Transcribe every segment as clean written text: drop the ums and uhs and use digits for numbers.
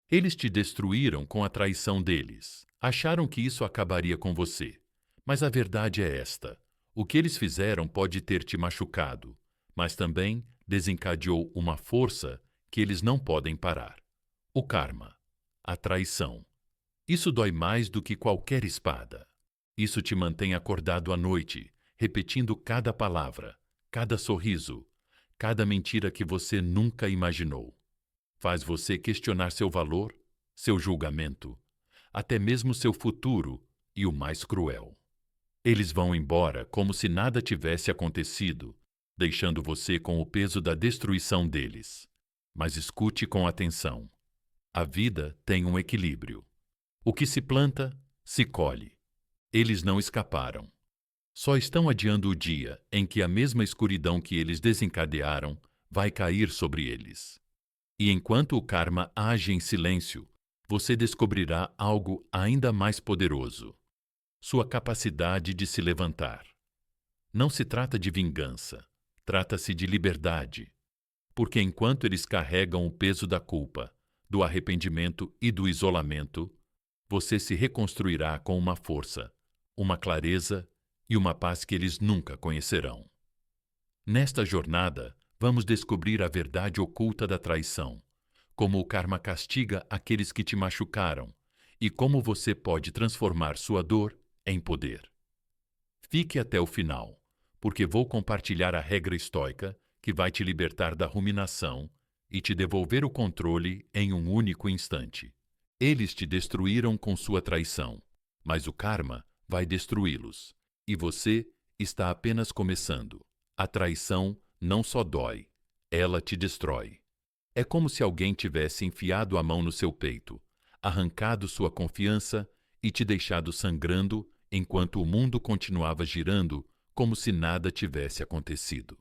Eles te destruíram com a traição deles. Acharam que isso acabaria com você. Mas a verdade é esta: o que eles fizeram pode ter te machucado, mas também desencadeou uma força que eles não podem parar. O karma, a traição. Isso dói mais do que qualquer espada. Isso te mantém acordado à noite, repetindo cada palavra, cada sorriso, cada mentira que você nunca imaginou. Faz você questionar seu valor, seu julgamento, até mesmo seu futuro e o mais cruel. Eles vão embora como se nada tivesse acontecido, deixando você com o peso da destruição deles. Mas escute com atenção. A vida tem um equilíbrio. O que se planta, se colhe. Eles não escaparam. Só estão adiando o dia em que a mesma escuridão que eles desencadearam vai cair sobre eles. E enquanto o karma age em silêncio, você descobrirá algo ainda mais poderoso: sua capacidade de se levantar. Não se trata de vingança, trata-se de liberdade. Porque enquanto eles carregam o peso da culpa, do arrependimento e do isolamento, você se reconstruirá com uma força, uma clareza e uma paz que eles nunca conhecerão. Nesta jornada, vamos descobrir a verdade oculta da traição, como o karma castiga aqueles que te machucaram e como você pode transformar sua dor em poder. Fique até o final, porque vou compartilhar a regra estoica que vai te libertar da ruminação e te devolver o controle em um único instante. Eles te destruíram com sua traição, mas o karma vai destruí-los, e você está apenas começando. A traição não só dói, ela te destrói. É como se alguém tivesse enfiado a mão no seu peito, arrancado sua confiança e te deixado sangrando enquanto o mundo continuava girando como se nada tivesse acontecido.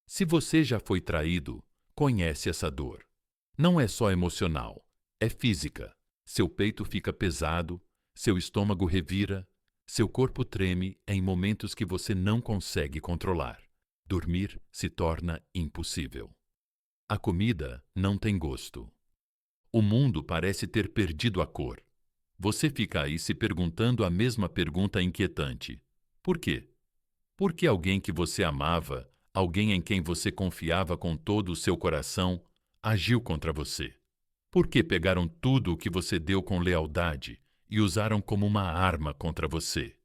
Se você já foi traído, conhece essa dor. Não é só emocional, é física. Seu peito fica pesado, seu estômago revira, seu corpo treme em momentos que você não consegue controlar. Dormir se torna impossível. A comida não tem gosto. O mundo parece ter perdido a cor. Você fica aí se perguntando a mesma pergunta inquietante: por quê? Por que alguém que você amava, alguém em quem você confiava com todo o seu coração, agiu contra você? Por que pegaram tudo o que você deu com lealdade e usaram como uma arma contra você?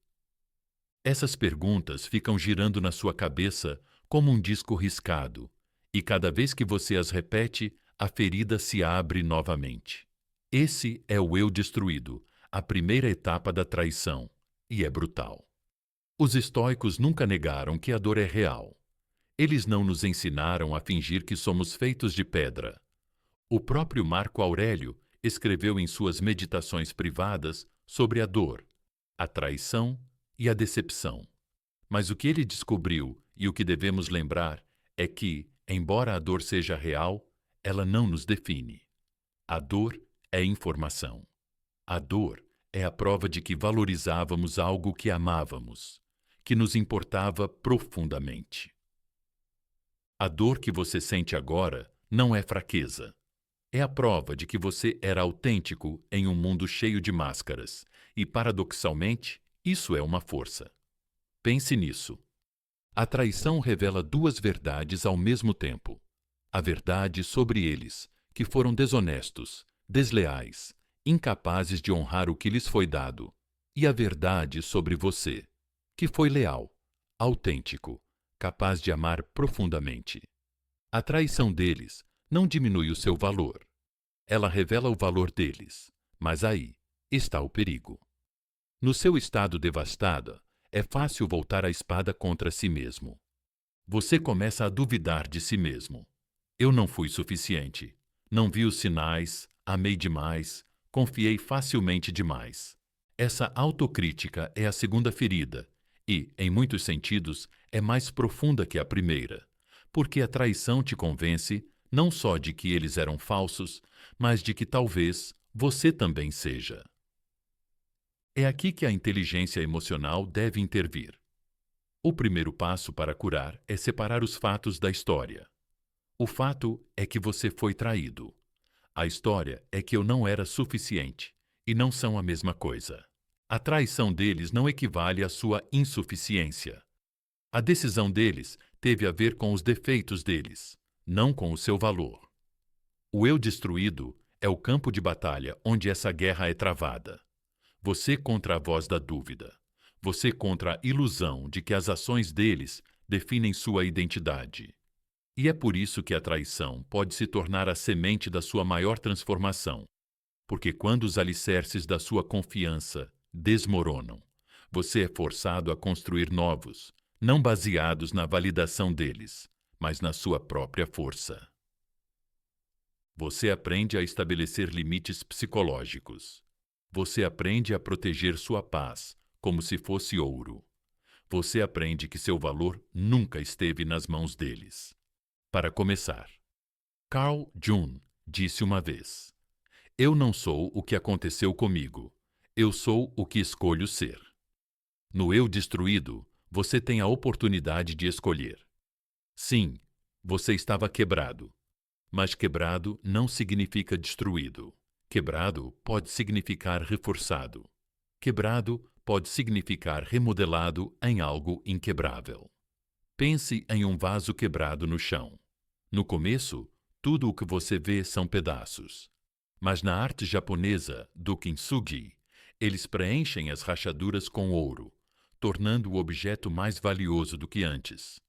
Essas perguntas ficam girando na sua cabeça como um disco riscado, e cada vez que você as repete, a ferida se abre novamente. Esse é o eu destruído, a primeira etapa da traição, e é brutal. Os estoicos nunca negaram que a dor é real. Eles não nos ensinaram a fingir que somos feitos de pedra. O próprio Marco Aurélio escreveu em suas meditações privadas sobre a dor, a traição e a decepção. Mas o que ele descobriu e o que devemos lembrar é que, embora a dor seja real, ela não nos define. A dor é informação. A dor é a prova de que valorizávamos algo que amávamos, que nos importava profundamente. A dor que você sente agora não é fraqueza. É a prova de que você era autêntico em um mundo cheio de máscaras, e, paradoxalmente, isso é uma força. Pense nisso. A traição revela duas verdades ao mesmo tempo. A verdade sobre eles, que foram desonestos, desleais, incapazes de honrar o que lhes foi dado, e a verdade sobre você, que foi leal, autêntico, capaz de amar profundamente. A traição deles não diminui o seu valor. Ela revela o valor deles, mas aí está o perigo. No seu estado devastado, é fácil voltar a espada contra si mesmo. Você começa a duvidar de si mesmo. Eu não fui suficiente. Não vi os sinais, amei demais, confiei facilmente demais. Essa autocrítica é a segunda ferida e, em muitos sentidos, é mais profunda que a primeira, porque a traição te convence não só de que eles eram falsos, mas de que talvez você também seja. É aqui que a inteligência emocional deve intervir. O primeiro passo para curar é separar os fatos da história. O fato é que você foi traído. A história é que eu não era suficiente, e não são a mesma coisa. A traição deles não equivale à sua insuficiência. A decisão deles teve a ver com os defeitos deles, não com o seu valor. O eu destruído é o campo de batalha onde essa guerra é travada. Você contra a voz da dúvida. Você contra a ilusão de que as ações deles definem sua identidade. E é por isso que a traição pode se tornar a semente da sua maior transformação. Porque quando os alicerces da sua confiança desmoronam, você é forçado a construir novos, não baseados na validação deles, mas na sua própria força. Você aprende a estabelecer limites psicológicos. Você aprende a proteger sua paz como se fosse ouro. Você aprende que seu valor nunca esteve nas mãos deles. Para começar, Carl Jung disse uma vez: eu não sou o que aconteceu comigo, eu sou o que escolho ser. No eu destruído, você tem a oportunidade de escolher. Sim, você estava quebrado. Mas quebrado não significa destruído. Quebrado pode significar reforçado. Quebrado pode significar remodelado em algo inquebrável. Pense em um vaso quebrado no chão. No começo, tudo o que você vê são pedaços. Mas na arte japonesa do kintsugi, eles preenchem as rachaduras com ouro, tornando o objeto mais valioso do que antes.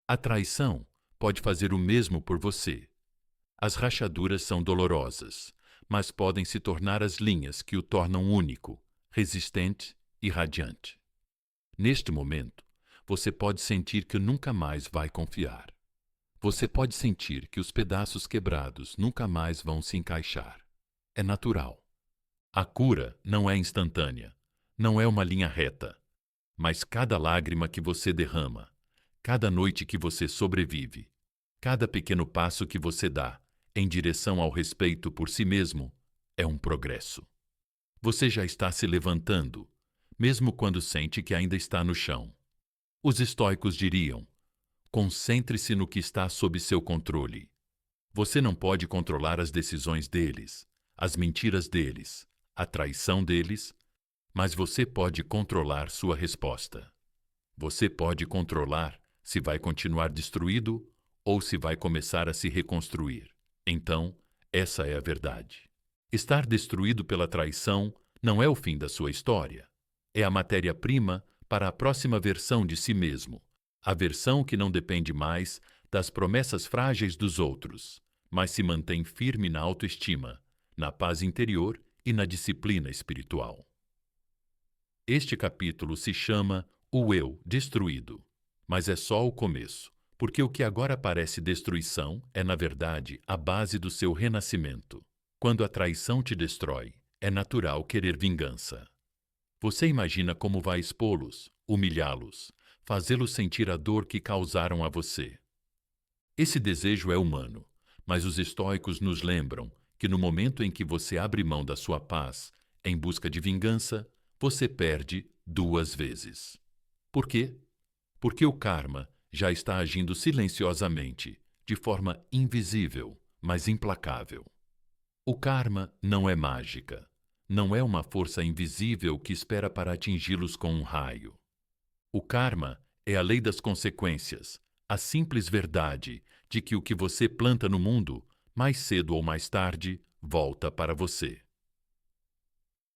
A traição pode fazer o mesmo por você. As rachaduras são dolorosas, mas podem se tornar as linhas que o tornam único, resistente e radiante. Neste momento, você pode sentir que nunca mais vai confiar. Você pode sentir que os pedaços quebrados nunca mais vão se encaixar. É natural. A cura não é instantânea, não é uma linha reta, mas cada lágrima que você derrama, cada noite que você sobrevive, cada pequeno passo que você dá em direção ao respeito por si mesmo, é um progresso. Você já está se levantando, mesmo quando sente que ainda está no chão. Os estoicos diriam: concentre-se no que está sob seu controle. Você não pode controlar as decisões deles, as mentiras deles, a traição deles, mas você pode controlar sua resposta. Você pode controlar se vai continuar destruído ou se vai começar a se reconstruir. Então, essa é a verdade. Estar destruído pela traição não é o fim da sua história. É a matéria-prima para a próxima versão de si mesmo. A versão que não depende mais das promessas frágeis dos outros, mas se mantém firme na autoestima, na paz interior e na disciplina espiritual. Este capítulo se chama O Eu Destruído, mas é só o começo. Porque o que agora parece destruição é, na verdade, a base do seu renascimento. Quando a traição te destrói, é natural querer vingança. Você imagina como vai expô-los, humilhá-los, fazê-los sentir a dor que causaram a você. Esse desejo é humano, mas os estoicos nos lembram que no momento em que você abre mão da sua paz em busca de vingança, você perde 2 vezes. Por quê? Porque o karma já está agindo silenciosamente, de forma invisível, mas implacável. O karma não é mágica, não é uma força invisível que espera para atingi-los com um raio. O karma é a lei das consequências, a simples verdade de que o que você planta no mundo, mais cedo ou mais tarde, volta para você.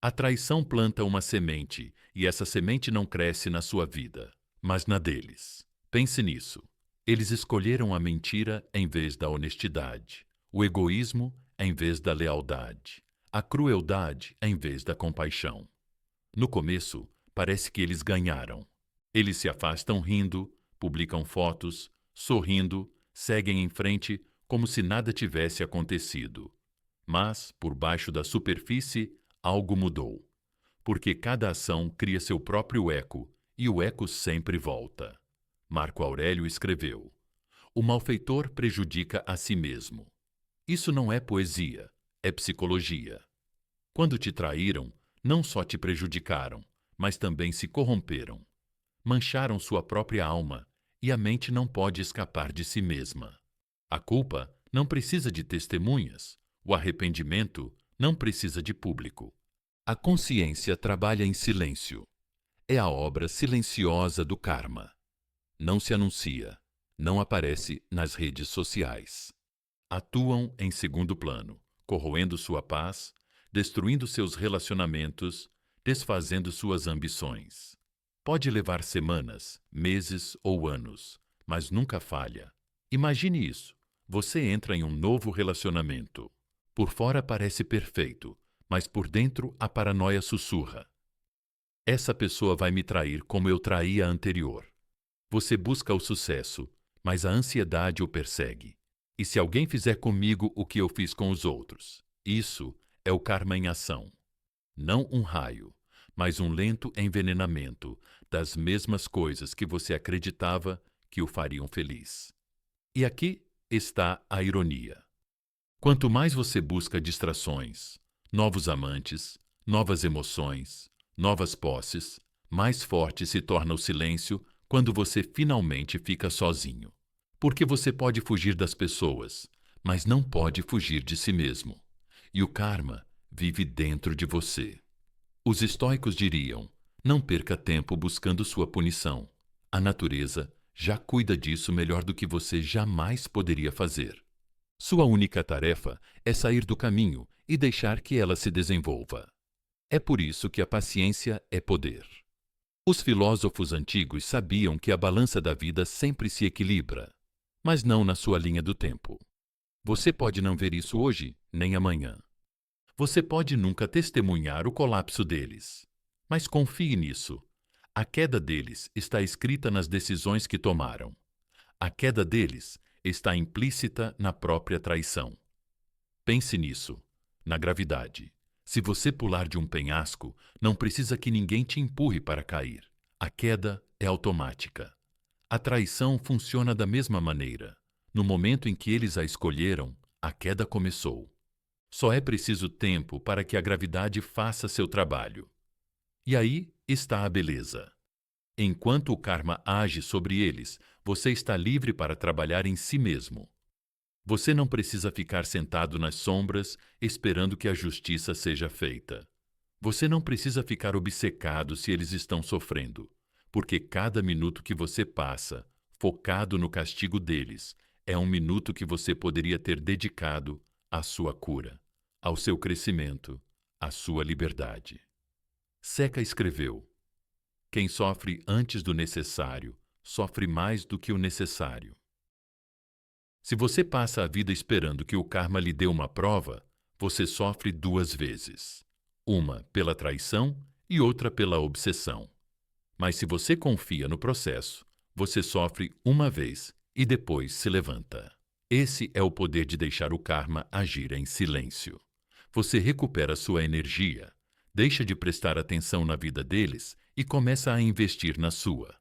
A traição planta uma semente, e essa semente não cresce na sua vida, mas na deles. Pense nisso. Eles escolheram a mentira em vez da honestidade, o egoísmo em vez da lealdade, a crueldade em vez da compaixão. No começo, parece que eles ganharam. Eles se afastam rindo, publicam fotos, sorrindo, seguem em frente como se nada tivesse acontecido. Mas, por baixo da superfície, algo mudou. Porque cada ação cria seu próprio eco, e o eco sempre volta. Marco Aurélio escreveu: o malfeitor prejudica a si mesmo. Isso não é poesia, é psicologia. Quando te traíram, não só te prejudicaram, mas também se corromperam. Mancharam sua própria alma, e a mente não pode escapar de si mesma. A culpa não precisa de testemunhas. O arrependimento não precisa de público. A consciência trabalha em silêncio. É a obra silenciosa do karma. Não se anuncia, não aparece nas redes sociais. Atuam em segundo plano, corroendo sua paz, destruindo seus relacionamentos, desfazendo suas ambições. Pode levar semanas, meses ou anos, mas nunca falha. Imagine isso. Você entra em um novo relacionamento. Por fora parece perfeito, mas por dentro a paranoia sussurra. Essa pessoa vai me trair como eu traí a anterior. Você busca o sucesso, mas a ansiedade o persegue. E se alguém fizer comigo o que eu fiz com os outros? Isso é o karma em ação. Não um raio, mas um lento envenenamento das mesmas coisas que você acreditava que o fariam feliz. E aqui está a ironia. Quanto mais você busca distrações, novos amantes, novas emoções, novas posses, mais forte se torna o silêncio quando você finalmente fica sozinho. Porque você pode fugir das pessoas, mas não pode fugir de si mesmo. E o karma vive dentro de você. Os estoicos diriam: não perca tempo buscando sua punição. A natureza já cuida disso melhor do que você jamais poderia fazer. Sua única tarefa é sair do caminho e deixar que ela se desenvolva. É por isso que a paciência é poder. Os filósofos antigos sabiam que a balança da vida sempre se equilibra, mas não na sua linha do tempo. Você pode não ver isso hoje, nem amanhã. Você pode nunca testemunhar o colapso deles. Mas confie nisso. A queda deles está escrita nas decisões que tomaram. A queda deles está implícita na própria traição. Pense nisso, na gravidade. Se você pular de um penhasco, não precisa que ninguém te empurre para cair. A queda é automática. A traição funciona da mesma maneira. No momento em que eles a escolheram, a queda começou. Só é preciso tempo para que a gravidade faça seu trabalho. E aí está a beleza. Enquanto o karma age sobre eles, você está livre para trabalhar em si mesmo. Você não precisa ficar sentado nas sombras esperando que a justiça seja feita. Você não precisa ficar obcecado se eles estão sofrendo, porque cada minuto que você passa, focado no castigo deles, é um minuto que você poderia ter dedicado à sua cura, ao seu crescimento, à sua liberdade. Seca escreveu: quem sofre antes do necessário, sofre mais do que o necessário. Se você passa a vida esperando que o karma lhe dê uma prova, você sofre duas vezes. Uma pela traição e outra pela obsessão. Mas se você confia no processo, você sofre uma vez e depois se levanta. Esse é o poder de deixar o karma agir em silêncio. Você recupera sua energia, deixa de prestar atenção na vida deles e começa a investir na sua.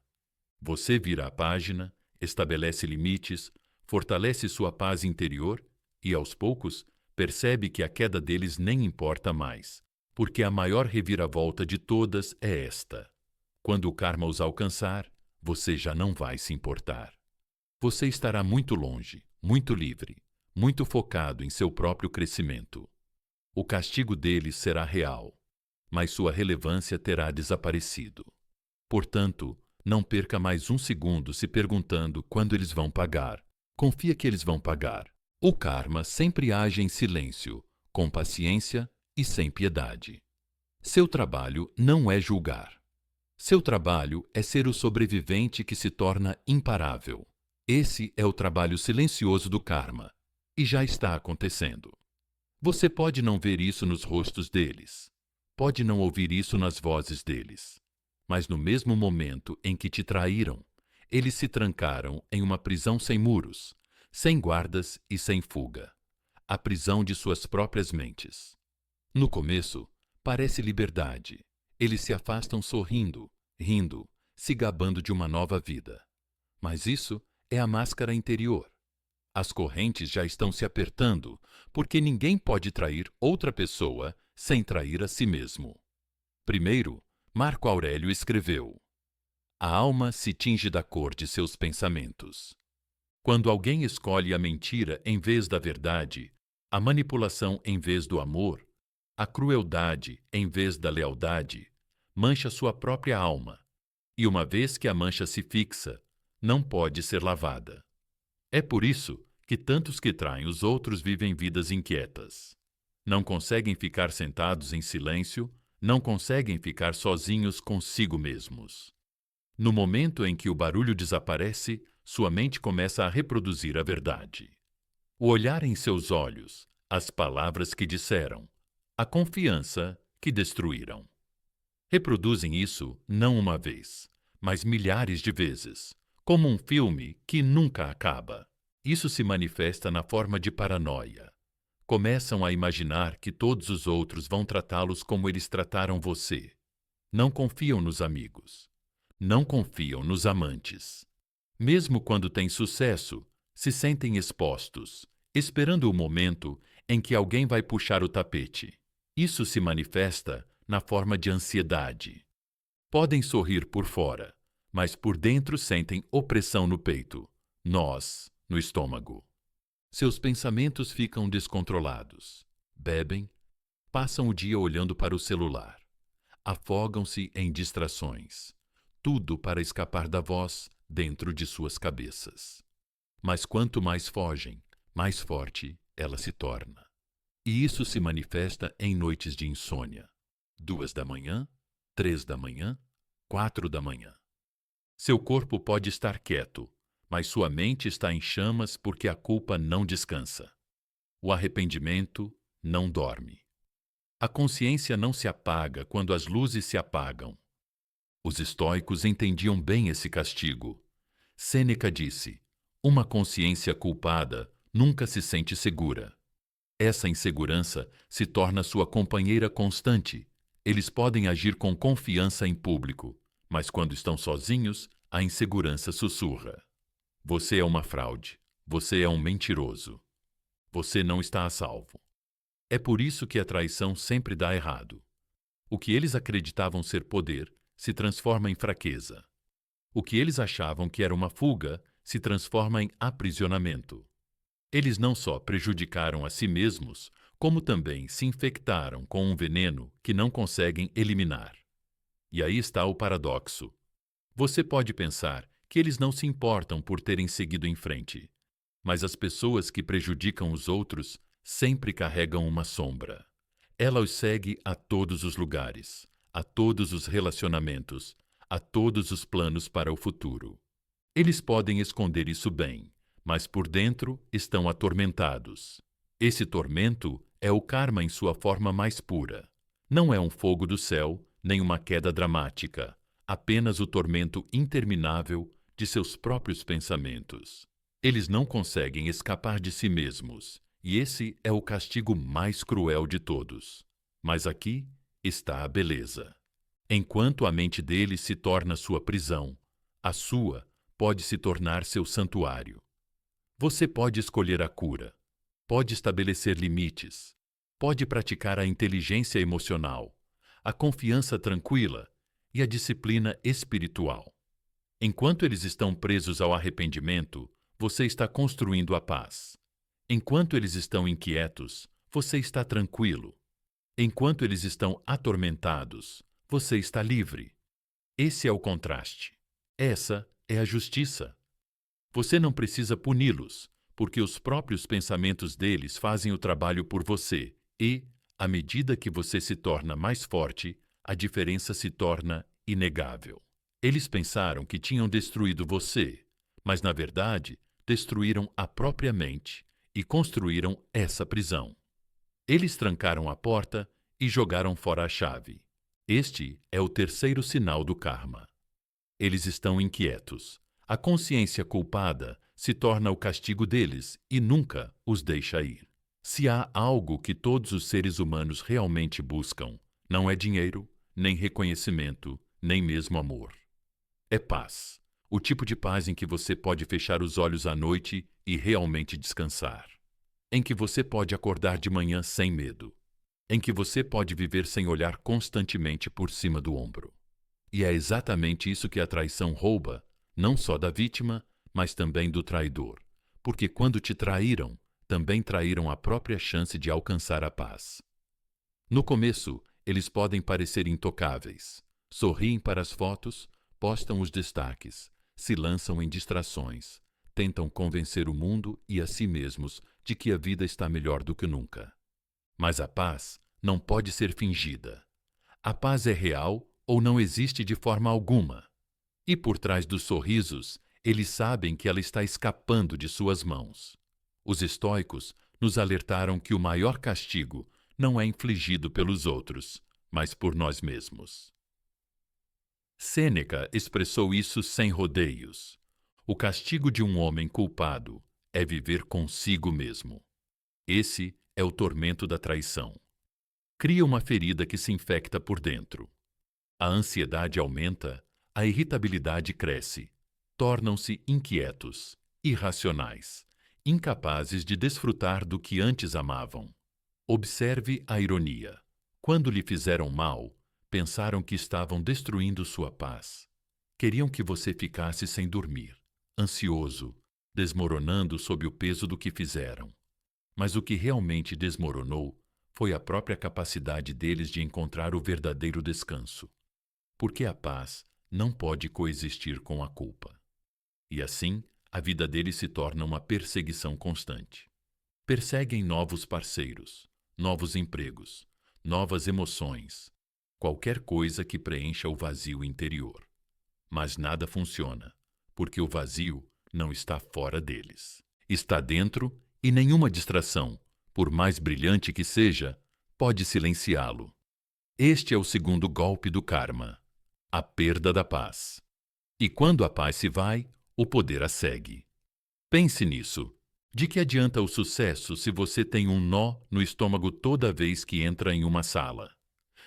Você vira a página, estabelece limites, fortalece sua paz interior e, aos poucos, percebe que a queda deles nem importa mais, porque a maior reviravolta de todas é esta. Quando o karma os alcançar, você já não vai se importar. Você estará muito longe, muito livre, muito focado em seu próprio crescimento. O castigo deles será real, mas sua relevância terá desaparecido. Portanto, não perca mais um segundo se perguntando quando eles vão pagar. Confia que eles vão pagar. O karma sempre age em silêncio, com paciência e sem piedade. Seu trabalho não é julgar. Seu trabalho é ser o sobrevivente que se torna imparável. Esse é o trabalho silencioso do karma, e já está acontecendo. Você pode não ver isso nos rostos deles, pode não ouvir isso nas vozes deles, mas no mesmo momento em que te traíram, eles se trancaram em uma prisão sem muros, sem guardas e sem fuga, a prisão de suas próprias mentes. No começo, parece liberdade. Eles se afastam sorrindo, rindo, se gabando de uma nova vida. Mas isso é a máscara interior. As correntes já estão se apertando, porque ninguém pode trair outra pessoa sem trair a si mesmo. Primeiro, Marco Aurélio escreveu: a alma se tinge da cor de seus pensamentos. Quando alguém escolhe a mentira em vez da verdade, a manipulação em vez do amor, a crueldade em vez da lealdade, mancha sua própria alma, e uma vez que a mancha se fixa, não pode ser lavada. É por isso que tantos que traem os outros vivem vidas inquietas. Não conseguem ficar sentados em silêncio, não conseguem ficar sozinhos consigo mesmos. No momento em que o barulho desaparece, sua mente começa a reproduzir a verdade. O olhar em seus olhos, as palavras que disseram, a confiança que destruíram. Reproduzem isso não uma vez, mas milhares de vezes, como um filme que nunca acaba. Isso se manifesta na forma de paranoia. Começam a imaginar que todos os outros vão tratá-los como eles trataram você. Não confiam nos amigos. Não confiam nos amantes. Mesmo quando têm sucesso, se sentem expostos, esperando o momento em que alguém vai puxar o tapete. Isso se manifesta na forma de ansiedade. Podem sorrir por fora, mas por dentro sentem opressão no peito, nós no estômago. Seus pensamentos ficam descontrolados. Bebem, passam o dia olhando para o celular. Afogam-se em distrações. Tudo para escapar da voz dentro de suas cabeças. Mas quanto mais fogem, mais forte ela se torna. E isso se manifesta em noites de insônia. 2 da manhã, 3 da manhã, 4 da manhã. Seu corpo pode estar quieto, mas sua mente está em chamas porque a culpa não descansa. O arrependimento não dorme. A consciência não se apaga quando as luzes se apagam. Os estoicos entendiam bem esse castigo. Sêneca disse: uma consciência culpada nunca se sente segura. Essa insegurança se torna sua companheira constante. Eles podem agir com confiança em público, mas quando estão sozinhos, a insegurança sussurra. Você é uma fraude. Você é um mentiroso. Você não está a salvo. É por isso que a traição sempre dá errado. O que eles acreditavam ser poder se transforma em fraqueza. O que eles achavam que era uma fuga se transforma em aprisionamento. Eles não só prejudicaram a si mesmos, como também se infectaram com um veneno que não conseguem eliminar. E aí está o paradoxo. Você pode pensar que eles não se importam por terem seguido em frente, mas as pessoas que prejudicam os outros sempre carregam uma sombra. Ela os segue a todos os lugares, a todos os relacionamentos, a todos os planos para o futuro. Eles podem esconder isso bem, mas por dentro estão atormentados. Esse tormento é o karma em sua forma mais pura. Não é um fogo do céu, nem uma queda dramática, apenas o tormento interminável de seus próprios pensamentos. Eles não conseguem escapar de si mesmos, e esse é o castigo mais cruel de todos. Mas aqui está a beleza. Enquanto a mente deles se torna sua prisão, a sua pode se tornar seu santuário. Você pode escolher a cura, pode estabelecer limites, pode praticar a inteligência emocional, a confiança tranquila e a disciplina espiritual. Enquanto eles estão presos ao arrependimento, você está construindo a paz. Enquanto eles estão inquietos, você está tranquilo. Enquanto eles estão atormentados, você está livre. Esse é o contraste. Essa é a justiça. Você não precisa puni-los, porque os próprios pensamentos deles fazem o trabalho por você e, à medida que você se torna mais forte, a diferença se torna inegável. Eles pensaram que tinham destruído você, mas, na verdade, destruíram a própria mente e construíram essa prisão. Eles trancaram a porta e jogaram fora a chave. Este é o terceiro sinal do karma. Eles estão inquietos. A consciência culpada se torna o castigo deles e nunca os deixa ir. Se há algo que todos os seres humanos realmente buscam, não é dinheiro, nem reconhecimento, nem mesmo amor. É paz. O tipo de paz em que você pode fechar os olhos à noite e realmente descansar. Em que você pode acordar de manhã sem medo. Em que você pode viver sem olhar constantemente por cima do ombro. E é exatamente isso que a traição rouba, não só da vítima, mas também do traidor. Porque quando te traíram, também traíram a própria chance de alcançar a paz. No começo, eles podem parecer intocáveis. Sorriem para as fotos, postam os destaques, se lançam em distrações, tentam convencer o mundo e a si mesmos de que a vida está melhor do que nunca. Mas a paz não pode ser fingida. A paz é real ou não existe de forma alguma. E por trás dos sorrisos, eles sabem que ela está escapando de suas mãos. Os estoicos nos alertaram que o maior castigo não é infligido pelos outros, mas por nós mesmos. Sêneca expressou isso sem rodeios. O castigo de um homem culpado é viver consigo mesmo. Esse é o tormento da traição. Cria uma ferida que se infecta por dentro. A ansiedade aumenta, a irritabilidade cresce. Tornam-se inquietos, irracionais, incapazes de desfrutar do que antes amavam. Observe a ironia. Quando lhe fizeram mal, pensaram que estavam destruindo sua paz. Queriam que você ficasse sem dormir, ansioso, desmoronando sob o peso do que fizeram. Mas o que realmente desmoronou foi a própria capacidade deles de encontrar o verdadeiro descanso. Porque a paz não pode coexistir com a culpa. E assim, a vida deles se torna uma perseguição constante. Perseguem novos parceiros, novos empregos, novas emoções, qualquer coisa que preencha o vazio interior. Mas nada funciona, porque o vazio não está fora deles. Está dentro e nenhuma distração, por mais brilhante que seja, pode silenciá-lo. Este é o segundo golpe do karma, a perda da paz. E quando a paz se vai, o poder a segue. Pense nisso. De que adianta o sucesso se você tem um nó no estômago toda vez que entra em uma sala?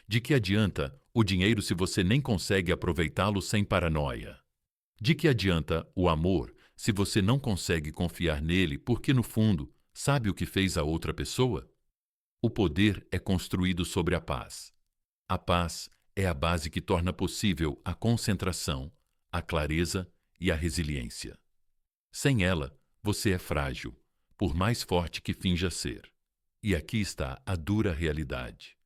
De que adianta o dinheiro se você nem consegue aproveitá-lo sem paranoia? De que adianta o amor se você não consegue confiar nele porque, no fundo, sabe o que fez a outra pessoa? O poder é construído sobre a paz. A paz é a base que torna possível a concentração, a clareza e a resiliência. Sem ela, você é frágil, por mais forte que finja ser. E aqui está a dura realidade.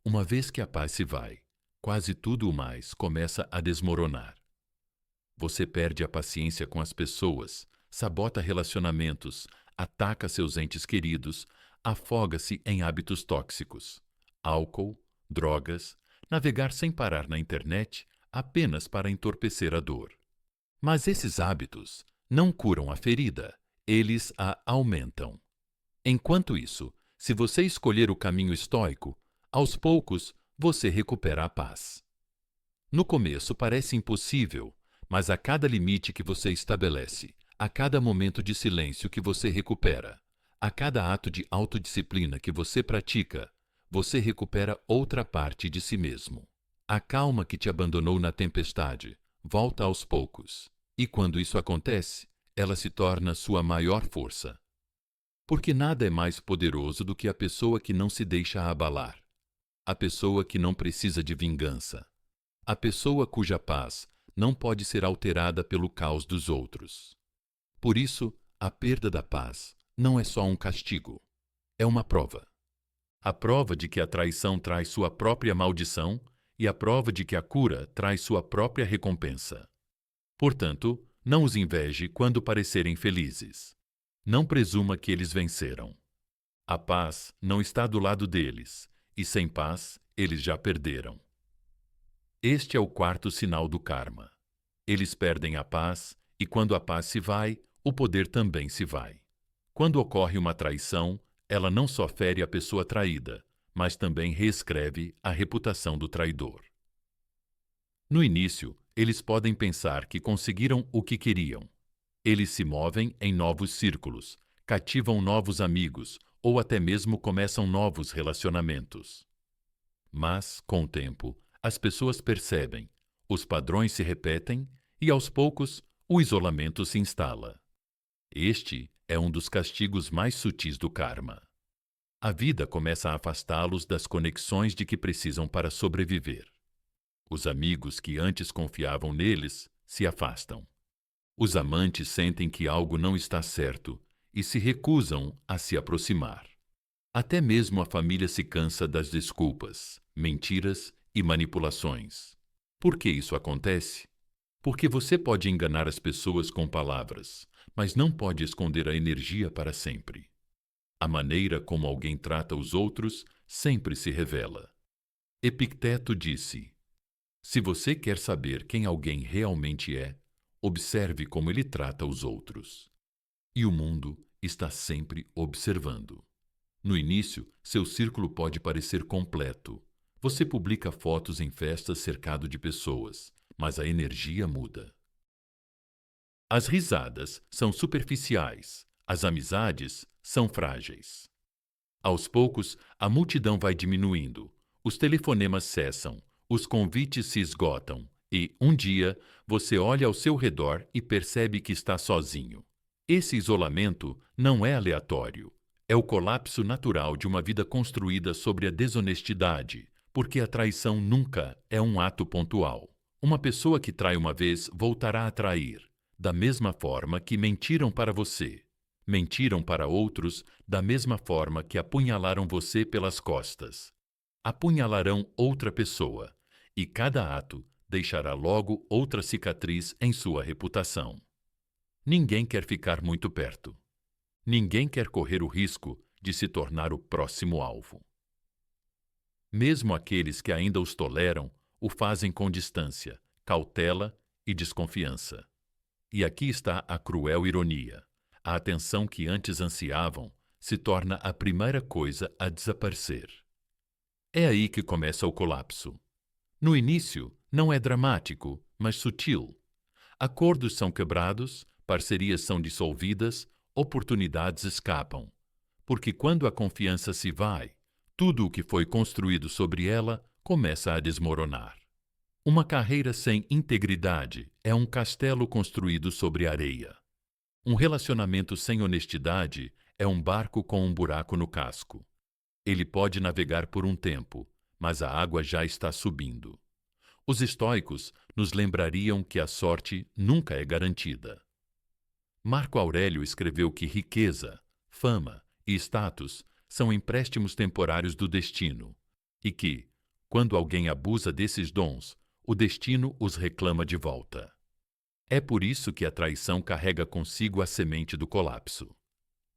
Uma vez que a paz se vai, quase tudo o mais começa a desmoronar. Você perde a paciência com as pessoas, sabota relacionamentos, ataca seus entes queridos, afoga-se em hábitos tóxicos. Álcool, drogas, navegar sem parar na internet apenas para entorpecer a dor. Mas esses hábitos não curam a ferida, eles a aumentam. Enquanto isso, se você escolher o caminho estoico, aos poucos você recupera a paz. No começo parece impossível, mas a cada limite que você estabelece, a cada momento de silêncio que você recupera, a cada ato de autodisciplina que você pratica, você recupera outra parte de si mesmo. A calma que te abandonou na tempestade volta aos poucos. E quando isso acontece, ela se torna sua maior força. Porque nada é mais poderoso do que a pessoa que não se deixa abalar. A pessoa que não precisa de vingança. A pessoa cuja paz não pode ser alterada pelo caos dos outros. Por isso, a perda da paz não é só um castigo. É uma prova. A prova de que a traição traz sua própria maldição e a prova de que a cura traz sua própria recompensa. Portanto, não os inveje quando parecerem felizes. Não presuma que eles venceram. A paz não está do lado deles, e sem paz eles já perderam. Este é o quarto sinal do karma. Eles perdem a paz, e quando a paz se vai, o poder também se vai. Quando ocorre uma traição, ela não só fere a pessoa traída, mas também reescreve a reputação do traidor. No início, eles podem pensar que conseguiram o que queriam. Eles se movem em novos círculos, cativam novos amigos ou até mesmo começam novos relacionamentos. Mas, com o tempo, as pessoas percebem, os padrões se repetem e, aos poucos, o isolamento se instala. Este é um dos castigos mais sutis do karma. A vida começa a afastá-los das conexões de que precisam para sobreviver. Os amigos que antes confiavam neles se afastam. Os amantes sentem que algo não está certo e se recusam a se aproximar. Até mesmo a família se cansa das desculpas, mentiras e manipulações. Por que isso acontece? Porque você pode enganar as pessoas com palavras, mas não pode esconder a energia para sempre. A maneira como alguém trata os outros sempre se revela. Epicteto disse: se você quer saber quem alguém realmente é, observe como ele trata os outros. E o mundo está sempre observando. No início, seu círculo pode parecer completo. Você publica fotos em festas cercado de pessoas, mas a energia muda. As risadas são superficiais, as amizades são frágeis. Aos poucos, a multidão vai diminuindo, os telefonemas cessam, os convites se esgotam e, um dia, você olha ao seu redor e percebe que está sozinho. Esse isolamento não é aleatório. É o colapso natural de uma vida construída sobre a desonestidade, porque a traição nunca é um ato pontual. Uma pessoa que trai uma vez voltará a trair, da mesma forma que mentiram para você. Mentiram para outros da mesma forma que apunhalaram você pelas costas. Apunhalarão outra pessoa, e cada ato deixará logo outra cicatriz em sua reputação. Ninguém quer ficar muito perto. Ninguém quer correr o risco de se tornar o próximo alvo. Mesmo aqueles que ainda os toleram, o fazem com distância, cautela e desconfiança. E aqui está a cruel ironia. A atenção que antes ansiavam se torna a primeira coisa a desaparecer. É aí que começa o colapso. No início, não é dramático, mas sutil. Acordos são quebrados, parcerias são dissolvidas, oportunidades escapam. Porque quando a confiança se vai, tudo o que foi construído sobre ela começa a desmoronar. Uma carreira sem integridade é um castelo construído sobre areia. Um relacionamento sem honestidade é um barco com um buraco no casco. Ele pode navegar por um tempo, mas a água já está subindo. Os estoicos nos lembrariam que a sorte nunca é garantida. Marco Aurélio escreveu que riqueza, fama e status são empréstimos temporários do destino e que, quando alguém abusa desses dons, o destino os reclama de volta. É por isso que a traição carrega consigo a semente do colapso.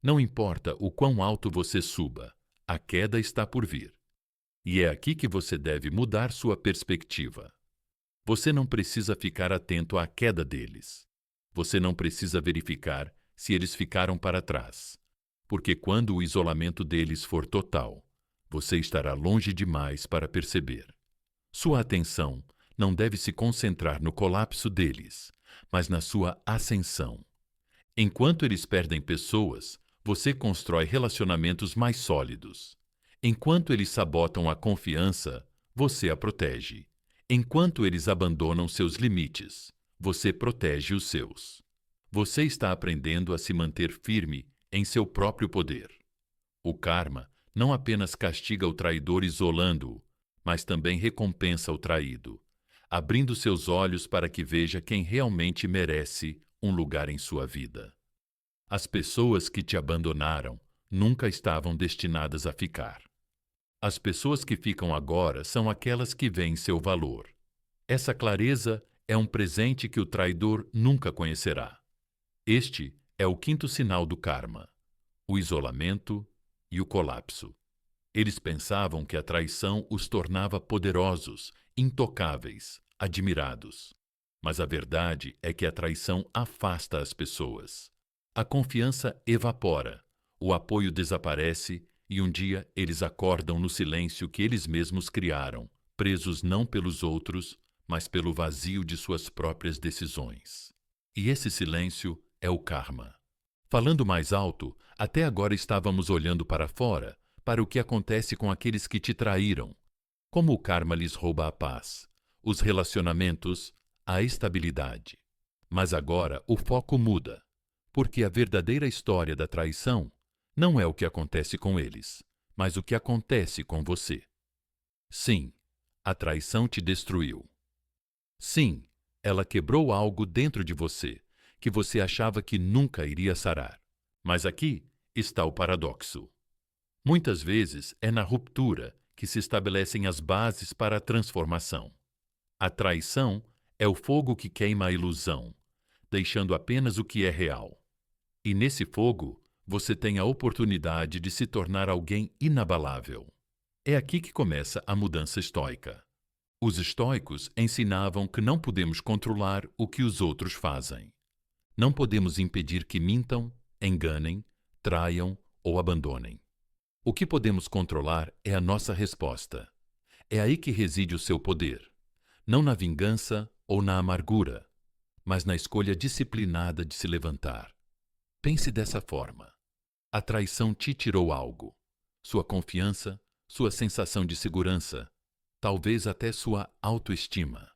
Não importa o quão alto você suba, a queda está por vir. E é aqui que você deve mudar sua perspectiva. Você não precisa ficar atento à queda deles. Você não precisa verificar se eles ficaram para trás. Porque quando o isolamento deles for total, você estará longe demais para perceber. Sua atenção não deve se concentrar no colapso deles, mas na sua ascensão. Enquanto eles perdem pessoas, você constrói relacionamentos mais sólidos. Enquanto eles sabotam a confiança, você a protege. Enquanto eles abandonam seus limites, você protege os seus. Você está aprendendo a se manter firme em seu próprio poder. O karma não apenas castiga o traidor isolando-o, mas também recompensa o traído, abrindo seus olhos para que veja quem realmente merece um lugar em sua vida. As pessoas que te abandonaram nunca estavam destinadas a ficar. As pessoas que ficam agora são aquelas que veem seu valor. Essa clareza é um presente que o traidor nunca conhecerá. Este é o quinto sinal do karma, o isolamento e o colapso. Eles pensavam que a traição os tornava poderosos, intocáveis, admirados. Mas a verdade é que a traição afasta as pessoas. A confiança evapora, o apoio desaparece e um dia eles acordam no silêncio que eles mesmos criaram, presos não pelos outros, mas pelo vazio de suas próprias decisões. E esse silêncio é o karma. Falando mais alto, até agora estávamos olhando para fora, para o que acontece com aqueles que te traíram. Como o karma lhes rouba a paz, os relacionamentos, a estabilidade. Mas agora o foco muda, porque a verdadeira história da traição não é o que acontece com eles, mas o que acontece com você. Sim, a traição te destruiu. Sim, ela quebrou algo dentro de você, que você achava que nunca iria sarar. Mas aqui está o paradoxo. Muitas vezes é na ruptura que se estabelecem as bases para a transformação. A traição é o fogo que queima a ilusão, deixando apenas o que é real. E nesse fogo, você tem a oportunidade de se tornar alguém inabalável. É aqui que começa a mudança estoica. Os estoicos ensinavam que não podemos controlar o que os outros fazem. Não podemos impedir que mintam, enganem, traiam ou abandonem. O que podemos controlar é a nossa resposta. É aí que reside o seu poder. Não na vingança ou na amargura, mas na escolha disciplinada de se levantar. Pense dessa forma. A traição te tirou algo. Sua confiança, sua sensação de segurança, talvez até sua autoestima.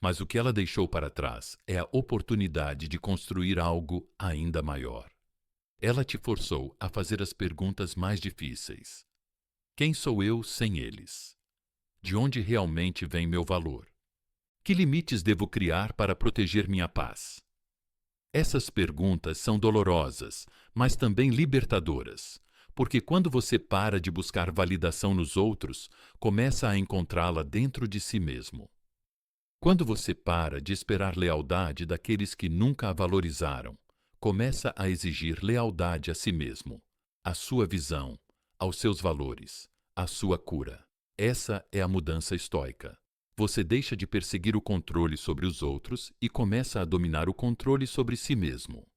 Mas o que ela deixou para trás é a oportunidade de construir algo ainda maior. Ela te forçou a fazer as perguntas mais difíceis. Quem sou eu sem eles? De onde realmente vem meu valor? Que limites devo criar para proteger minha paz? Essas perguntas são dolorosas, mas também libertadoras, porque quando você para de buscar validação nos outros, começa a encontrá-la dentro de si mesmo. Quando você para de esperar lealdade daqueles que nunca a valorizaram, começa a exigir lealdade a si mesmo, à sua visão, aos seus valores, à sua cura. Essa é a mudança estoica. Você deixa de perseguir o controle sobre os outros e começa a dominar o controle sobre si mesmo.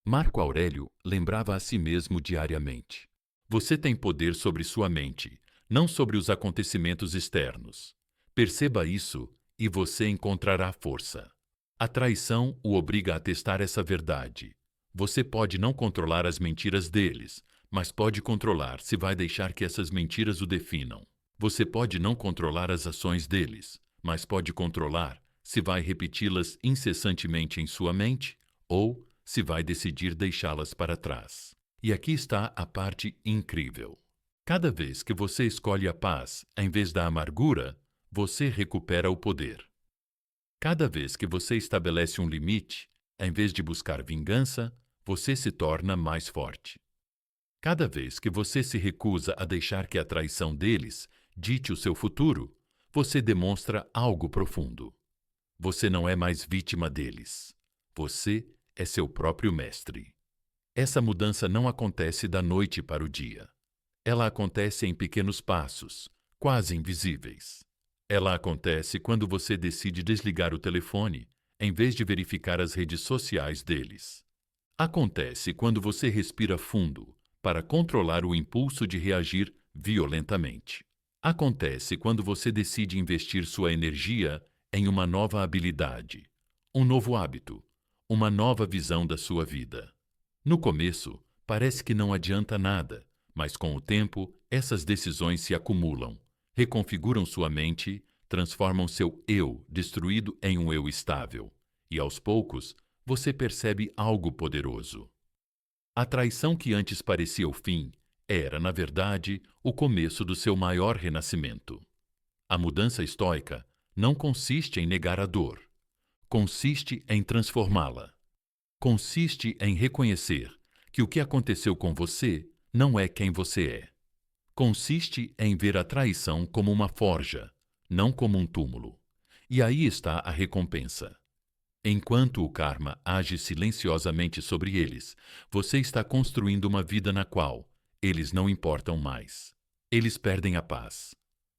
Marco Aurélio lembrava a si mesmo diariamente: você tem poder sobre sua mente, não sobre os acontecimentos externos. Perceba isso e você encontrará força. A traição o obriga a testar essa verdade. Você pode não controlar as mentiras deles, mas pode controlar se vai deixar que essas mentiras o definam. Você pode não controlar as ações deles, mas pode controlar se vai repeti-las incessantemente em sua mente ou se vai decidir deixá-las para trás. E aqui está a parte incrível. Cada vez que você escolhe a paz em vez da amargura, você recupera o poder. Cada vez que você estabelece um limite, em vez de buscar vingança, você se torna mais forte. Cada vez que você se recusa a deixar que a traição deles dite o seu futuro, você demonstra algo profundo. Você não é mais vítima deles. Você é seu próprio mestre. Essa mudança não acontece da noite para o dia. Ela acontece em pequenos passos, quase invisíveis. Ela acontece quando você decide desligar o telefone, em vez de verificar as redes sociais deles. Acontece quando você respira fundo, para controlar o impulso de reagir violentamente. Acontece quando você decide investir sua energia em uma nova habilidade, um novo hábito, uma nova visão da sua vida. No começo, parece que não adianta nada, mas com o tempo, essas decisões se acumulam, reconfiguram sua mente, transformam seu eu destruído em um eu estável, e aos poucos, você percebe algo poderoso. A traição que antes parecia o fim era, na verdade, o começo do seu maior renascimento. A mudança estoica não consiste em negar a dor. Consiste em transformá-la. Consiste em reconhecer que o que aconteceu com você não é quem você é. Consiste em ver a traição como uma forja, não como um túmulo. E aí está a recompensa. Enquanto o karma age silenciosamente sobre eles, você está construindo uma vida na qual eles não importam mais. Eles perdem a paz.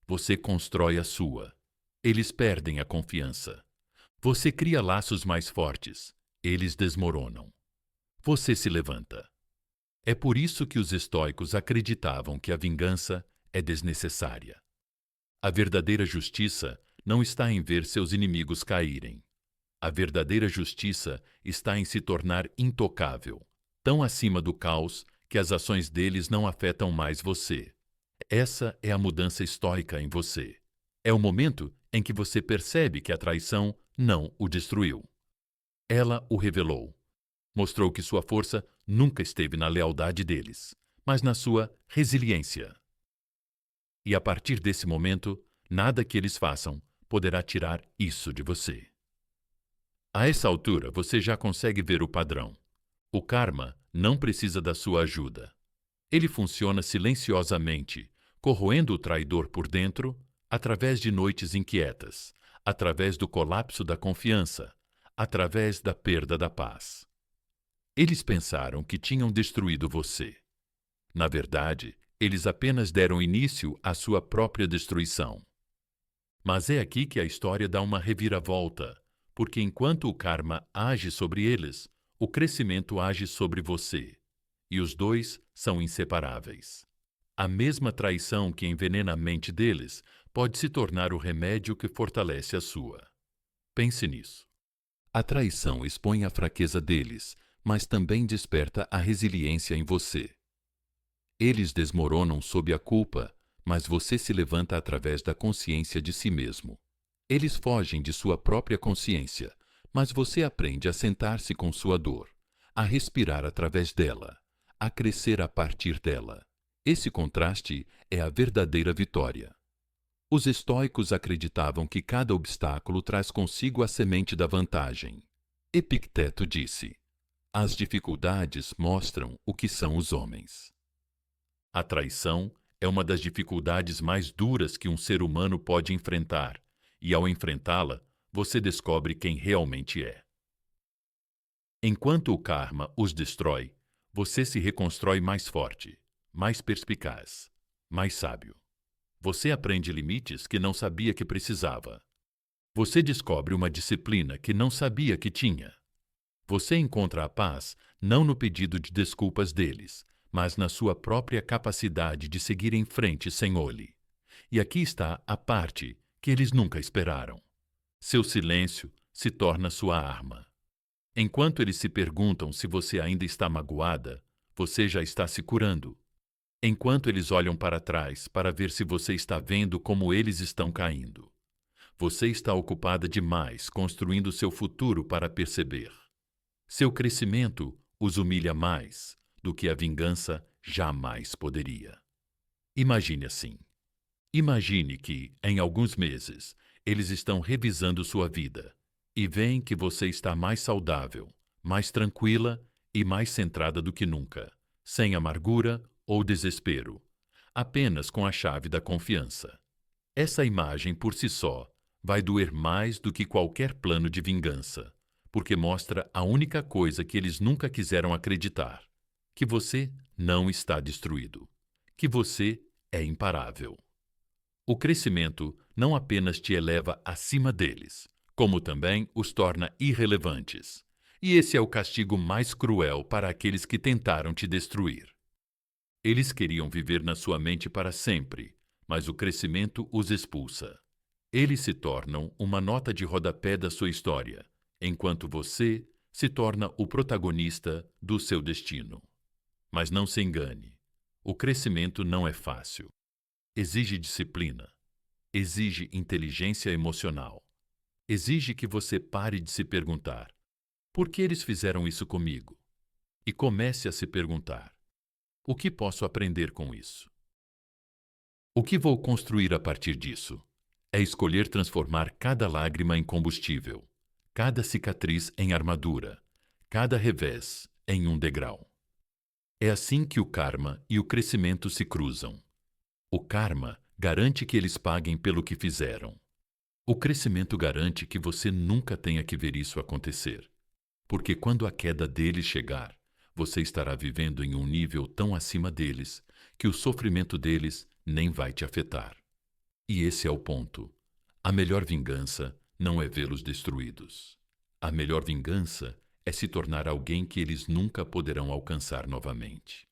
Você constrói a sua. Eles perdem a confiança. Você cria laços mais fortes. Eles desmoronam. Você se levanta. É por isso que os estoicos acreditavam que a vingança é desnecessária. A verdadeira justiça não está em ver seus inimigos caírem. A verdadeira justiça está em se tornar intocável, tão acima do caos que as ações deles não afetam mais você. Essa é a mudança estoica em você. É o momento em que você percebe que a traição não o destruiu. Ela o revelou. Mostrou que sua força nunca esteve na lealdade deles, mas na sua resiliência. E a partir desse momento, nada que eles façam poderá tirar isso de você. A essa altura, você já consegue ver o padrão. O karma não precisa da sua ajuda. Ele funciona silenciosamente, corroendo o traidor por dentro, através de noites inquietas, através do colapso da confiança, através da perda da paz. Eles pensaram que tinham destruído você. Na verdade, eles apenas deram início à sua própria destruição. Mas é aqui que a história dá uma reviravolta, porque enquanto o karma age sobre eles, o crescimento age sobre você. E os dois são inseparáveis. A mesma traição que envenena a mente deles pode se tornar o remédio que fortalece a sua. Pense nisso. A traição expõe a fraqueza deles, mas também desperta a resiliência em você. Eles desmoronam sob a culpa, mas você se levanta através da consciência de si mesmo. Eles fogem de sua própria consciência, mas você aprende a sentar-se com sua dor, a respirar através dela, a crescer a partir dela. Esse contraste é a verdadeira vitória. Os estoicos acreditavam que cada obstáculo traz consigo a semente da vantagem. Epicteto disse: as dificuldades mostram o que são os homens. A traição é uma das dificuldades mais duras que um ser humano pode enfrentar, e ao enfrentá-la, você descobre quem realmente é. Enquanto o karma os destrói, você se reconstrói mais forte, mais perspicaz, mais sábio. Você aprende limites que não sabia que precisava. Você descobre uma disciplina que não sabia que tinha. Você encontra a paz não no pedido de desculpas deles, mas na sua própria capacidade de seguir em frente sem olhe. E aqui está a parte que eles nunca esperaram. Seu silêncio se torna sua arma. Enquanto eles se perguntam se você ainda está magoada, você já está se curando. Enquanto eles olham para trás para ver se você está vendo como eles estão caindo, você está ocupada demais construindo seu futuro para perceber. Seu crescimento os humilha mais do que a vingança jamais poderia. Imagine assim. Imagine que, em alguns meses, eles estão revisando sua vida e veem que você está mais saudável, mais tranquila e mais centrada do que nunca, sem amargura ou desespero, apenas com a chave da confiança. Essa imagem por si só vai doer mais do que qualquer plano de vingança, porque mostra a única coisa que eles nunca quiseram acreditar: que você não está destruído, que você é imparável. O crescimento não apenas te eleva acima deles, como também os torna irrelevantes. E esse é o castigo mais cruel para aqueles que tentaram te destruir. Eles queriam viver na sua mente para sempre, mas o crescimento os expulsa. Eles se tornam uma nota de rodapé da sua história, enquanto você se torna o protagonista do seu destino. Mas não se engane, o crescimento não é fácil. Exige disciplina, exige inteligência emocional, exige que você pare de se perguntar: por que eles fizeram isso comigo? E comece a se perguntar: o que posso aprender com isso? O que vou construir a partir disso? É escolher transformar cada lágrima em combustível, cada cicatriz em armadura, cada revés em um degrau. É assim que o karma e o crescimento se cruzam. O karma garante que eles paguem pelo que fizeram. O crescimento garante que você nunca tenha que ver isso acontecer, porque quando a queda deles chegar, você estará vivendo em um nível tão acima deles que o sofrimento deles nem vai te afetar. E esse é o ponto. A melhor vingança não é vê-los destruídos. A melhor vingança é se tornar alguém que eles nunca poderão alcançar novamente.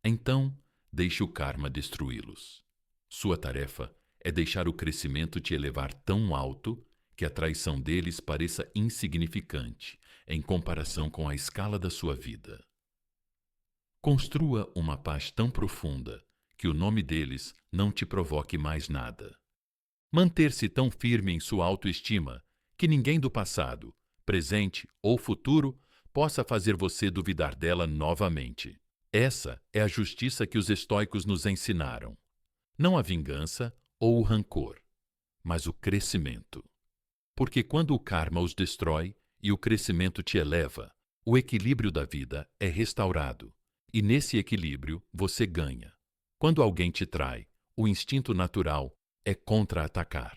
Então, deixe o karma destruí-los. Sua tarefa é deixar o crescimento te elevar tão alto que a traição deles pareça insignificante em comparação com a escala da sua vida. Construa uma paz tão profunda que o nome deles não te provoque mais nada. Manter-se tão firme em sua autoestima que ninguém do passado, presente ou futuro possa fazer você duvidar dela novamente. Essa é a justiça que os estoicos nos ensinaram. Não a vingança ou o rancor, mas o crescimento. Porque quando o karma os destrói e o crescimento te eleva, O equilíbrio da vida é restaurado, e nesse equilíbrio você ganha. Quando alguém te trai, o instinto natural é contra-atacar.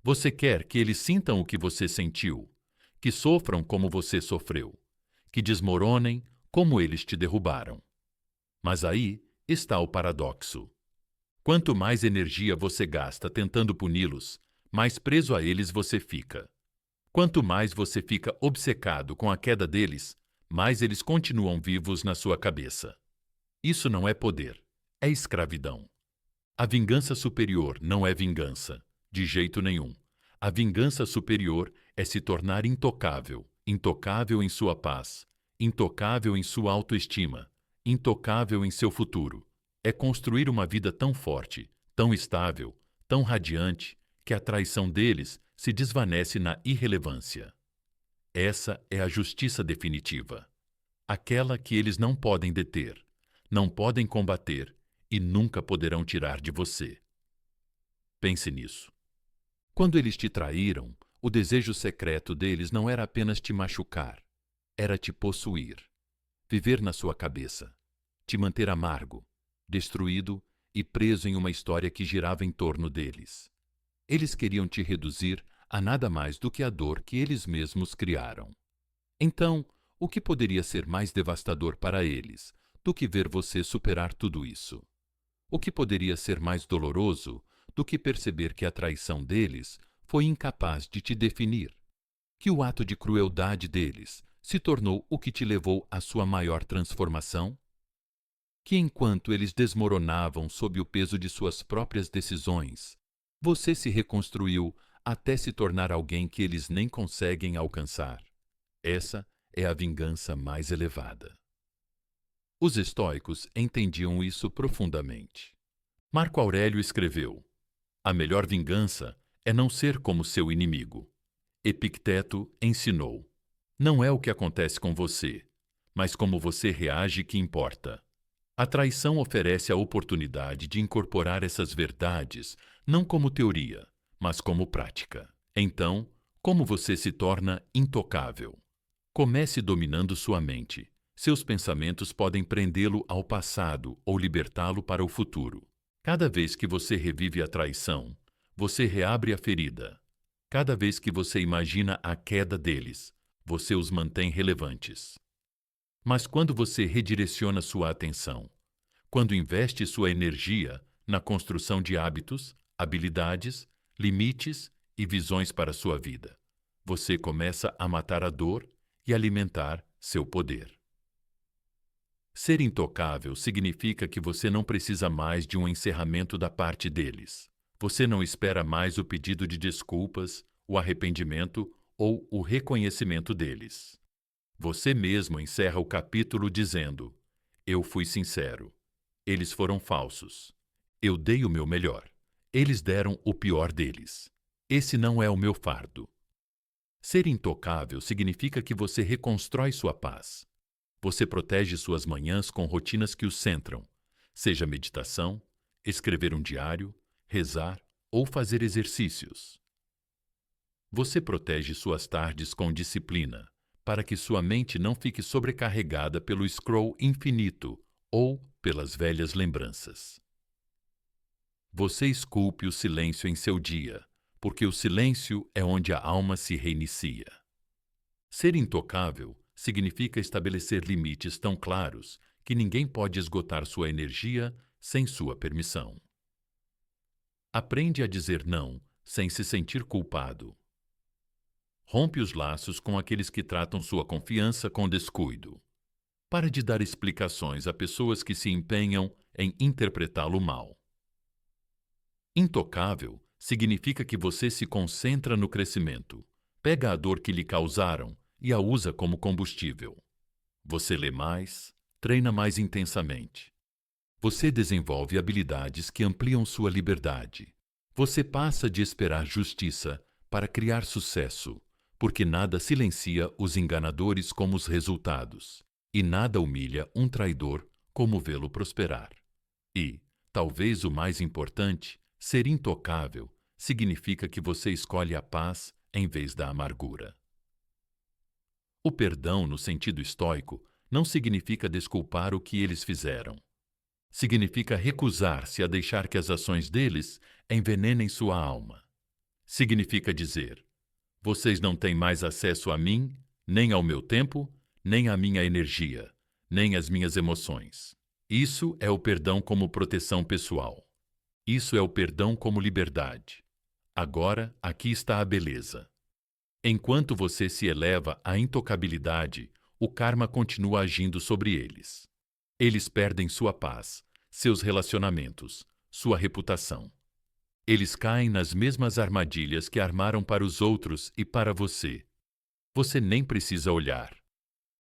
Você quer que eles sintam o que você sentiu, que sofram como você sofreu, que desmoronem como eles te derrubaram. Mas aí está o paradoxo. Quanto mais energia você gasta tentando puni-los, mais preso a eles você fica. Quanto mais você fica obcecado com a queda deles, mais eles continuam vivos na sua cabeça. Isso não é poder, é escravidão. A vingança superior não é vingança, de jeito nenhum. A vingança superior é se tornar intocável, intocável em sua paz, intocável em sua autoestima, intocável em seu futuro. É construir uma vida tão forte, tão estável, tão radiante, que a traição deles se desvanece na irrelevância. Essa é a justiça definitiva. Aquela que eles não podem deter, não podem combater e nunca poderão tirar de você. Pense nisso. Quando eles te traíram, o desejo secreto deles não era apenas te machucar, era te possuir, viver na sua cabeça, te manter amargo, destruído e preso em uma história que girava em torno deles. Eles queriam te reduzir a nada mais do que a dor que eles mesmos criaram. Então, o que poderia ser mais devastador para eles do que ver você superar tudo isso? O que poderia ser mais doloroso do que perceber que a traição deles foi incapaz de te definir? Que o ato de crueldade deles se tornou o que te levou à sua maior transformação? Que enquanto eles desmoronavam sob o peso de suas próprias decisões, você se reconstruiu até se tornar alguém que eles nem conseguem alcançar. Essa é a vingança mais elevada. Os estoicos entendiam isso profundamente. Marco Aurélio escreveu: "A melhor vingança é não ser como seu inimigo." Epicteto ensinou: "Não é o que acontece com você, mas como você reage que importa." A traição oferece a oportunidade de incorporar essas verdades não como teoria, mas como prática. Então, como você se torna intocável? Comece dominando sua mente. Seus pensamentos podem prendê-lo ao passado ou libertá-lo para o futuro. Cada vez que você revive a traição, você reabre a ferida. Cada vez que você imagina a queda deles, você os mantém relevantes. Mas quando você redireciona sua atenção, quando investe sua energia na construção de hábitos, habilidades, limites e visões para sua vida, você começa a matar a dor e alimentar seu poder. Ser intocável significa que você não precisa mais de um encerramento da parte deles. Você não espera mais o pedido de desculpas, o arrependimento ou o reconhecimento deles. Você mesmo encerra o capítulo dizendo: "Eu fui sincero. Eles foram falsos. Eu dei o meu melhor. Eles deram o pior deles. Esse não é o meu fardo." Ser intocável significa que você reconstrói sua paz. Você protege suas manhãs com rotinas que os centram, seja meditação, escrever um diário, rezar ou fazer exercícios. Você protege suas tardes com disciplina, para que sua mente não fique sobrecarregada pelo scroll infinito ou pelas velhas lembranças. Você esculpe o silêncio em seu dia, porque o silêncio é onde a alma se reinicia. Ser intocável significa estabelecer limites tão claros que ninguém pode esgotar sua energia sem sua permissão. Aprende a dizer não sem se sentir culpado. Rompe os laços com aqueles que tratam sua confiança com descuido. Pare de dar explicações a pessoas que se empenham em interpretá-lo mal. Intocável significa que você se concentra no crescimento, pega a dor que lhe causaram e a usa como combustível. Você lê mais, treina mais intensamente. Você desenvolve habilidades que ampliam sua liberdade. Você passa de esperar justiça para criar sucesso, porque nada silencia os enganadores como os resultados, e nada humilha um traidor como vê-lo prosperar. E, talvez o mais importante, ser intocável significa que você escolhe a paz em vez da amargura. O perdão, no sentido estoico, não significa desculpar o que eles fizeram. Significa recusar-se a deixar que as ações deles envenenem sua alma. Significa dizer: vocês não têm mais acesso a mim, nem ao meu tempo, nem à minha energia, nem às minhas emoções. Isso é o perdão como proteção pessoal. Isso é o perdão como liberdade. Agora, aqui está a beleza. Enquanto você se eleva à intocabilidade, o karma continua agindo sobre eles. Eles perdem sua paz, seus relacionamentos, sua reputação. Eles caem nas mesmas armadilhas que armaram para os outros e para você. Você nem precisa olhar.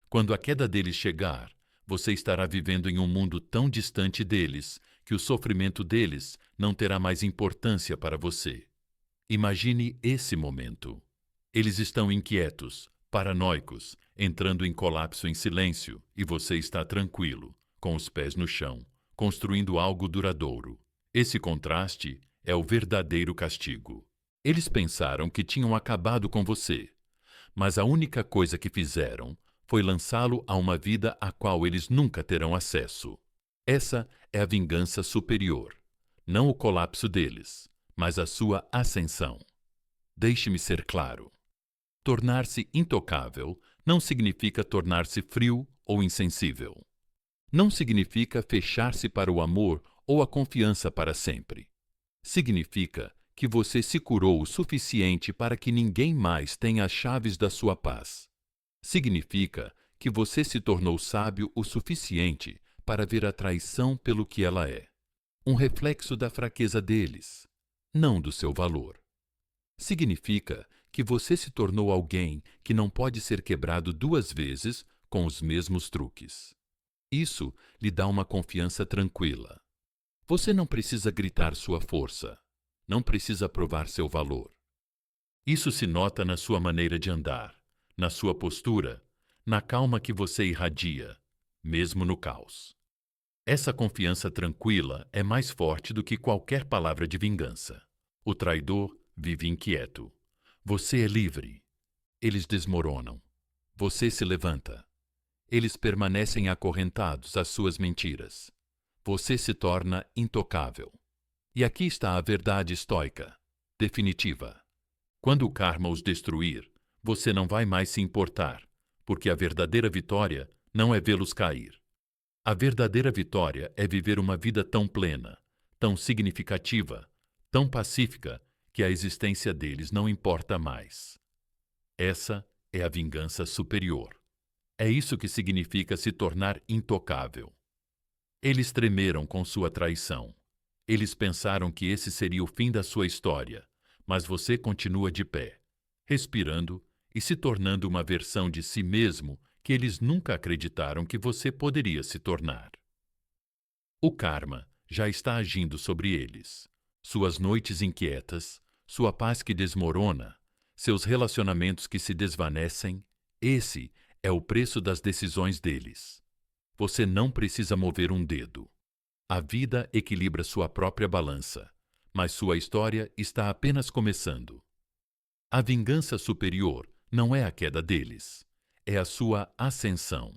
Quando a queda deles chegar, você estará vivendo em um mundo tão distante deles que o sofrimento deles não terá mais importância para você. Imagine esse momento. Eles estão inquietos, paranoicos, entrando em colapso em silêncio, e você está tranquilo, com os pés no chão, construindo algo duradouro. Esse contraste é o verdadeiro castigo. Eles pensaram que tinham acabado com você, mas a única coisa que fizeram foi lançá-lo a uma vida a qual eles nunca terão acesso. Essa é a vingança superior, não o colapso deles, mas a sua ascensão. Deixe-me ser claro. Tornar-se intocável não significa tornar-se frio ou insensível. Não significa fechar-se para o amor ou a confiança para sempre. Significa que você se curou o suficiente para que ninguém mais tenha as chaves da sua paz. Significa que você se tornou sábio o suficiente para ver a traição pelo que ela é. Um reflexo da fraqueza deles, não do seu valor. Significa que você se tornou alguém que não pode ser quebrado duas vezes com os mesmos truques. Isso lhe dá uma confiança tranquila. Você não precisa gritar sua força, não precisa provar seu valor. Isso se nota na sua maneira de andar, na sua postura, na calma que você irradia, mesmo no caos. Essa confiança tranquila é mais forte do que qualquer palavra de vingança. O traidor vive inquieto. Você é livre. Eles desmoronam. Você se levanta. Eles permanecem acorrentados às suas mentiras. Você se torna intocável. E aqui está a verdade estoica, definitiva. Quando o karma os destruir, você não vai mais se importar, porque a verdadeira vitória não é vê-los cair. A verdadeira vitória é viver uma vida tão plena, tão significativa, tão pacífica, que a existência deles não importa mais. Essa é a vingança superior. É isso que significa se tornar intocável. Eles tremeram com sua traição. Eles pensaram que esse seria o fim da sua história, mas você continua de pé, respirando e se tornando uma versão de si mesmo que eles nunca acreditaram que você poderia se tornar. O karma já está agindo sobre eles. Suas noites inquietas, sua paz que desmorona, seus relacionamentos que se desvanecem, esse é o preço das decisões deles. Você não precisa mover um dedo. A vida equilibra sua própria balança, mas sua história está apenas começando. A vingança superior não é a queda deles, é a sua ascensão.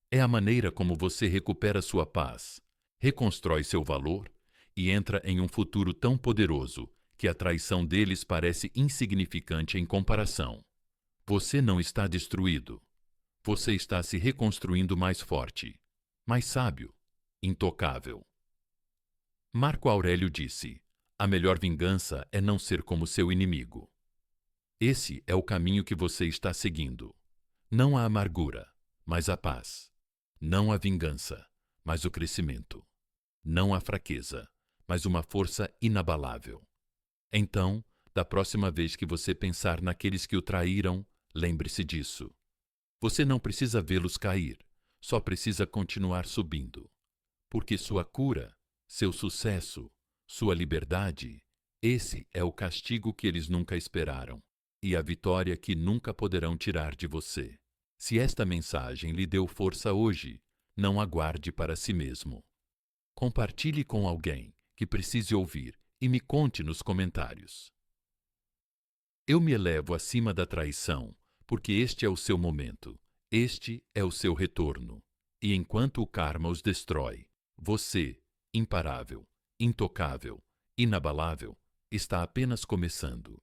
É a maneira como você recupera sua paz, reconstrói seu valor e entra em um futuro tão poderoso que a traição deles parece insignificante em comparação. Você não está destruído. Você está se reconstruindo mais forte, mais sábio, intocável. Marco Aurélio disse: a melhor vingança é não ser como seu inimigo. Esse é o caminho que você está seguindo. Não a amargura, mas a paz. Não a vingança, mas o crescimento. Não a fraqueza, mas uma força inabalável. Então, da próxima vez que você pensar naqueles que o traíram, lembre-se disso. Você não precisa vê-los cair, só precisa continuar subindo. Porque sua cura, seu sucesso, sua liberdade, esse é o castigo que eles nunca esperaram e a vitória que nunca poderão tirar de você. Se esta mensagem lhe deu força hoje, não aguarde para si mesmo. Compartilhe com alguém que precise ouvir e me conte nos comentários. Eu me elevo acima da traição, porque este é o seu momento, Este é o seu retorno. E enquanto o karma os destrói, você, imparável, intocável, inabalável, está apenas começando.